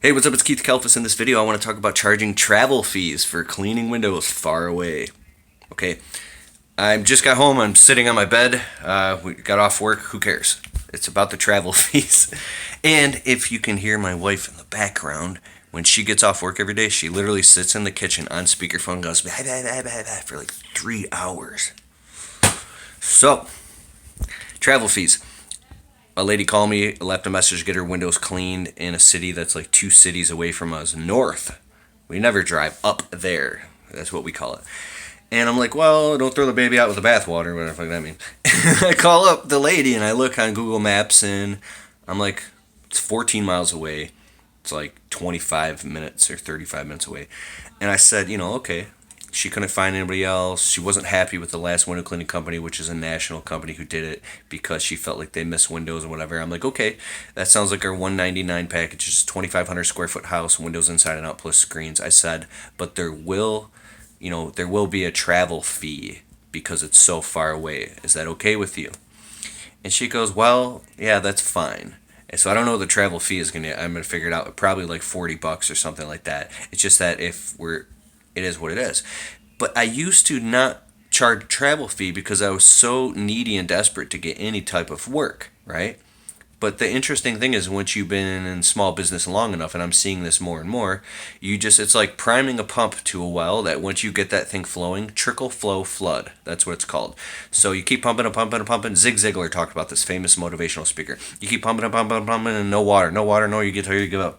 Hey, what's up? It's Keith Kelfis. In this video, I want to talk about charging travel fees for cleaning windows far away. Okay, I just got home. I'm sitting on my bed. We got off work. Who cares? It's about the travel fees. And if you can hear my wife in the background, when she gets off work every day, she literally sits in the kitchen on speakerphone and goes, bah, bah, bah, bah, bah, for like 3 hours. So, travel fees. A lady called me, left a message to get her windows cleaned in a city that's like 2 cities away from us, north. We never drive up there. That's what we call it. And I'm like, well, don't throw the baby out with the bathwater, whatever the fuck that means. I call up the lady and I look on Google Maps and I'm like, it's 14 miles away. It's like 25 minutes or 35 minutes away. And I said, okay, she couldn't find anybody else. She wasn't happy with the last window cleaning company, which is a national company who did it because she felt like they missed windows or whatever. I'm like, okay, that sounds like our 199 package. It's a 2,500 square foot house, windows inside and out plus screens. I said, but there will be a travel fee because it's so far away. Is that okay with you? And she goes, well, yeah, that's fine. And so I don't know what the travel fee is I'm gonna figure it out. Probably like $40 or something like that. It's just that it is what it is. But I used to not charge travel fee because I was so needy and desperate to get any type of work, right? But the interesting thing is, once you've been in small business long enough, and I'm seeing this more and more, it's like priming a pump to a well that once you get that thing flowing, trickle, flow, flood. That's what it's called. So you keep pumping and pumping and pumping. Zig Ziglar talked about this, famous motivational speaker. You keep pumping and pumping and pumping, and no water, no water, no, you get tired, you give up.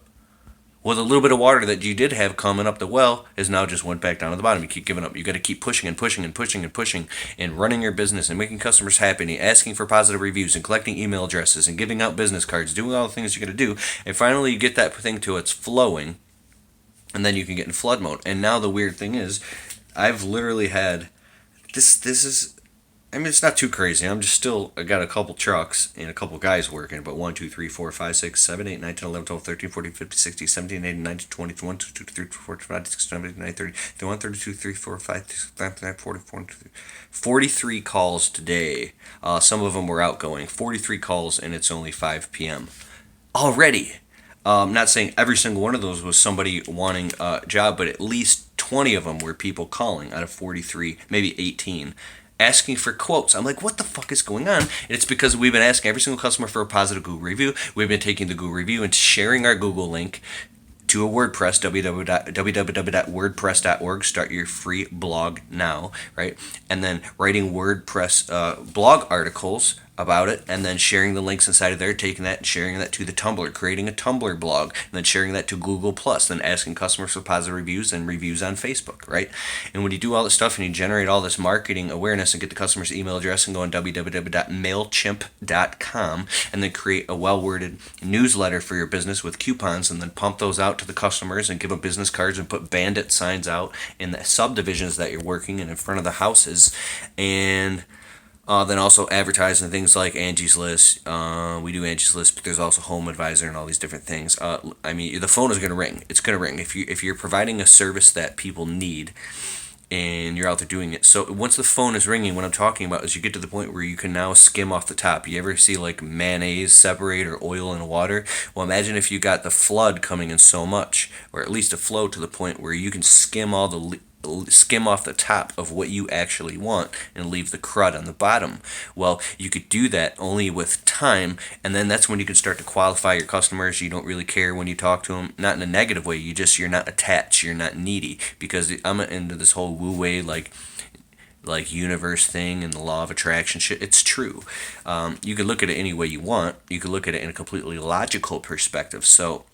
Well, the little bit of water that you did have coming up the well is now just went back down to the bottom. You keep giving up. You got to keep pushing and pushing and pushing and pushing and running your business and making customers happy and asking for positive reviews and collecting email addresses and giving out business cards, doing all the things you got to do. And finally, you get that thing to it's flowing, and then you can get in flood mode. And now the weird thing is, I've literally had this. This is I mean, it's not too crazy. I got a couple trucks and a couple guys working, but 1, 2, 3, 4, 5, 6, 7, 8, 9, 10, 11, 12, 13, 14, 15, 16, 17, 18, 19, 20, 21, 22, 23, 24, 25, 26, 27, 28, 30, 31, 32, 33, 34, 5, 39, 40, 43 calls today. Some of them were outgoing. 43 calls, and it's only 5 p.m. already. Not saying every single one of those was somebody wanting a job, but at least 20 of them were people calling out of 43, maybe 18, asking for quotes. I'm like, what the fuck is going on? And it's because we've been asking every single customer for a positive Google review. We've been taking the Google review and sharing our Google link to a WordPress, www.wordpress.org. Start your free blog now, right? And then writing WordPress blog articles about it, and then sharing the links inside of there, taking that and sharing that to the Tumblr, creating a Tumblr blog, and then sharing that to Google Plus, then asking customers for positive reviews and reviews on Facebook, right? And when you do all this stuff and you generate all this marketing awareness and get the customer's email address and go on www.mailchimp.com and then create a well-worded newsletter for your business with coupons and then pump those out to the customers and give them business cards and put bandit signs out in the subdivisions that you're working in front of the houses, and then also advertising things like Angie's List. We do Angie's List, but there's also Home Advisor and all these different things. I mean, the phone is going to ring. It's going to ring if you're providing a service that people need, and you're out there doing it. So once the phone is ringing, what I'm talking about is you get to the point where you can now skim off the top. You ever see like mayonnaise separate or oil and water? Well, imagine if you got the flood coming in so much, or at least a flow to the point where you can skim off the top of what you actually want and leave the crud on the bottom. Well, you could do that only with time, and then that's when you can start to qualify your customers. You don't really care when you talk to them, not in a negative way. You're not attached, you're not needy, because I'm into this whole woo way like universe thing and the law of attraction shit. It's true. You can look at it any way you want. You can look at it in a completely logical perspective. So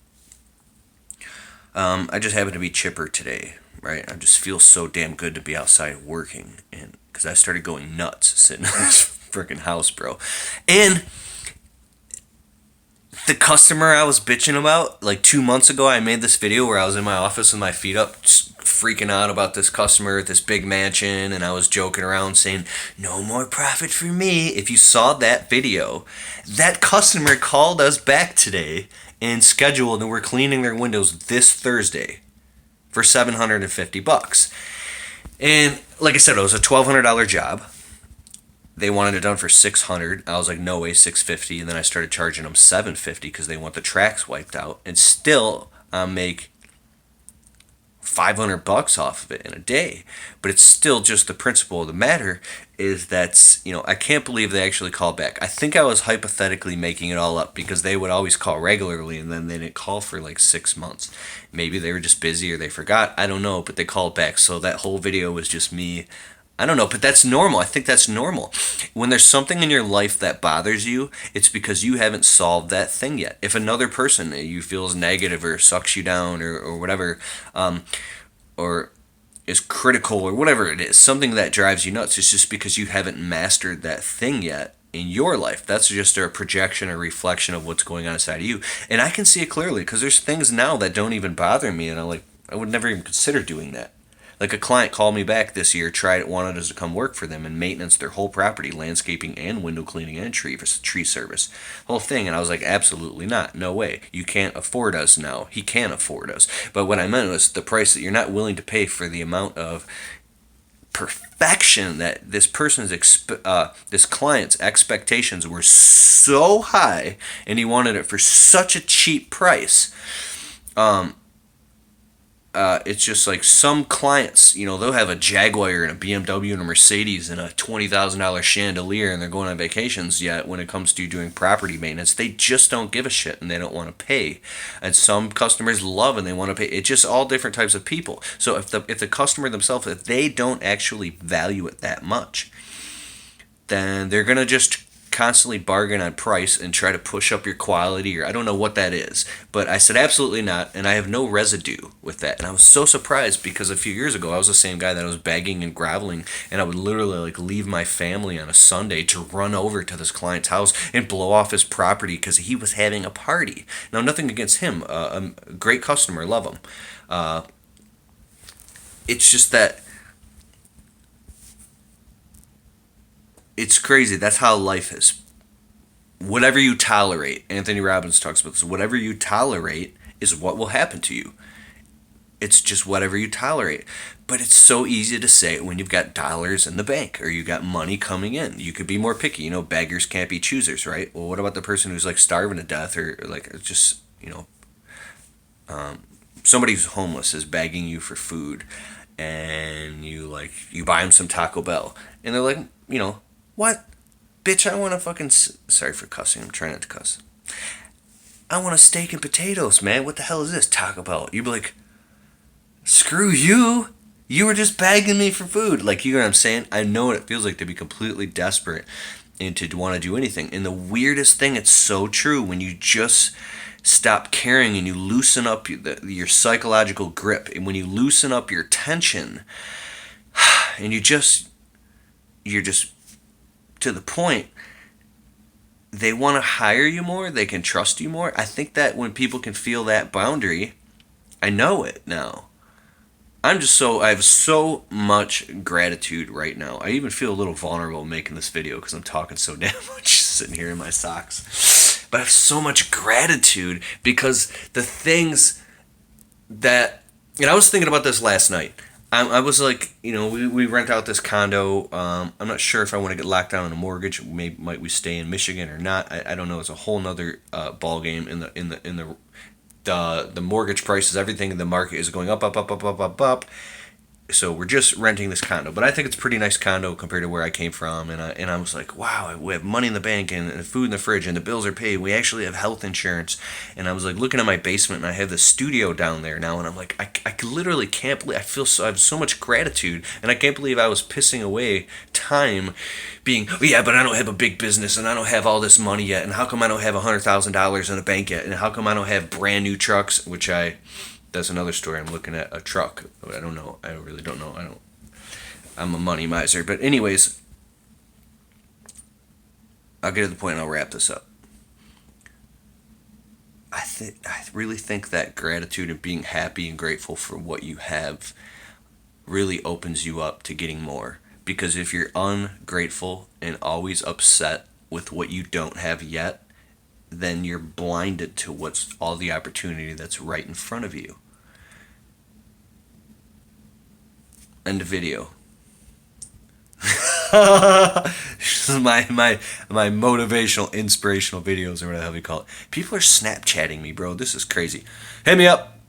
I just happen to be chipper today, right? I just feel so damn good to be outside working, and because I started going nuts sitting in this freaking house, bro. And the customer I was bitching about, like 2 months ago, I made this video where I was in my office with my feet up, just freaking out about this customer at this big mansion, and I was joking around saying, no more profit for me. If you saw that video, that customer called us back today and scheduled, and we're cleaning their windows this Thursday for $750. And like I said, it was a $1,200 job. They wanted it done for $600. I was like, no way, $650. And then I started charging them $750 because they want the tracks wiped out. And still, I'll make $500 off of it in a day. But it's still just the principle of the matter is that, I can't believe they actually called back. I think I was hypothetically making it all up because they would always call regularly and then they didn't call for like 6 months. Maybe they were just busy or they forgot. I don't know, but they called back. So that whole video was just me. I don't know, but that's normal. I think that's normal. When there's something in your life that bothers you, it's because you haven't solved that thing yet. If another person you feel is negative or sucks you down or whatever, or is critical or whatever it is, something that drives you nuts, it's just because you haven't mastered that thing yet in your life. That's just a projection or reflection of what's going on inside of you. And I can see it clearly because there's things now that don't even bother me, and I would never even consider doing that. Like a client called me back this year, wanted us to come work for them and maintenance their whole property, landscaping and window cleaning and tree service, whole thing. And I was like, absolutely not, no way. You can't afford us now. He can't afford us. But what I meant was the price that you're not willing to pay for the amount of perfection that this this client's expectations were so high, and he wanted it for such a cheap price. It's just like some clients, they'll have a Jaguar and a BMW and a Mercedes and a $20,000 chandelier and they're going on vacations, yet when it comes to doing property maintenance, they just don't give a shit and they don't want to pay. And some customers love and they want to pay. It's just all different types of people. So if the customer themselves, if they don't actually value it that much, then they're going to just constantly bargain on price and try to push up your quality, or I don't know what that is. But I said absolutely not, and I have no residue with that. And I was so surprised because a few years ago I was the same guy that was begging and groveling, and I would literally leave my family on a Sunday to run over to this client's house and blow off his property because he was having a party. Now, nothing against him, a great customer, love him. It's just that it's crazy. That's how life is. Whatever you tolerate, Anthony Robbins talks about this, whatever you tolerate is what will happen to you. It's just whatever you tolerate. But it's so easy to say when you've got dollars in the bank or you got money coming in. You could be more picky. Beggars can't be choosers, right? Well, what about the person who's starving to death or just, somebody who's homeless is begging you for food and you buy them some Taco Bell and they're like, what? Bitch, I want to fucking... Sorry for cussing. I'm trying not to cuss. I want a steak and potatoes, man. What the hell is this? Taco Bell. You'd be like, screw you. You were just begging me for food. You know what I'm saying? I know what it feels like to be completely desperate and to want to do anything. And the weirdest thing, it's so true, when you just stop caring and you loosen up your psychological grip, and when you loosen up your tension, and you're just to the point, they want to hire you more, they can trust you more. I think that when people can feel that boundary, I know it now. I have so much gratitude right now. I even feel a little vulnerable making this video because I'm talking so damn much sitting here in my socks. But I have so much gratitude because the things that... And I was thinking about this last night. I was like, we rent out this condo. I'm not sure if I want to get locked down on a mortgage. Might we stay in Michigan or not? I don't know. It's a whole nother ball game in the mortgage prices. Everything in the market is going up, up, up, up, up, up, up. So we're just renting this condo, but I think it's a pretty nice condo compared to where I came from. And I was like, wow, we have money in the bank and food in the fridge and the bills are paid. We actually have health insurance. And I was looking at my basement and I have the studio down there now. And I'm like, I literally can't believe, I have so much gratitude, and I can't believe I was pissing away time being, yeah, but I don't have a big business and I don't have all this money yet. And how come I don't have $100,000 in the bank yet? And how come I don't have brand new trucks, that's another story. I'm looking at a truck. I don't know. I really don't know. I'm a money miser. But anyways, I'll get to the point and I'll wrap this up. I really think that gratitude and being happy and grateful for what you have really opens you up to getting more. Because if you're ungrateful and always upset with what you don't have yet, then you're blinded to what's all the opportunity that's right in front of you. End of video. my motivational, inspirational videos, or whatever the hell we call it. People are Snapchatting me, bro. This is crazy. Hit me up.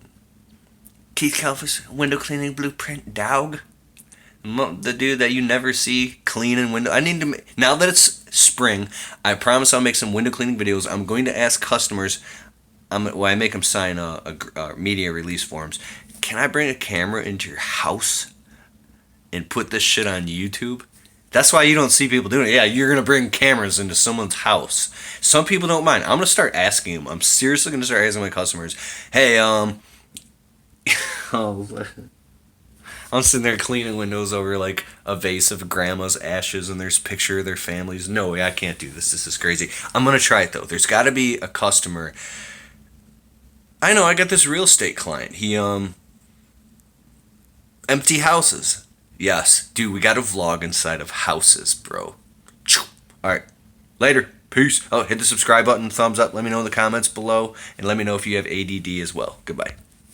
Keith Kalfas, window cleaning blueprint, dog. The dude that you never see cleaning window. I need to. Now that it's spring, I promise I'll make some window cleaning videos. I'm going to ask customers. I make them sign a media release forms. Can I bring a camera into your house and put this shit on YouTube? That's why you don't see people doing it. Yeah, you're gonna bring cameras into someone's house. Some people don't mind. I'm gonna start asking them. I'm seriously gonna start asking my customers. Hey, oh, I'm sitting there cleaning windows over like a vase of grandma's ashes and there's a picture of their families. No way, I can't do this. This is crazy. I'm gonna try it though. There's gotta be a customer. I know, I got this real estate client. He empty houses. Yes, dude, we got a vlog inside of houses, bro. Alright. Later. Peace. Oh, hit the subscribe button, thumbs up, let me know in the comments below, and let me know if you have ADD as well. Goodbye.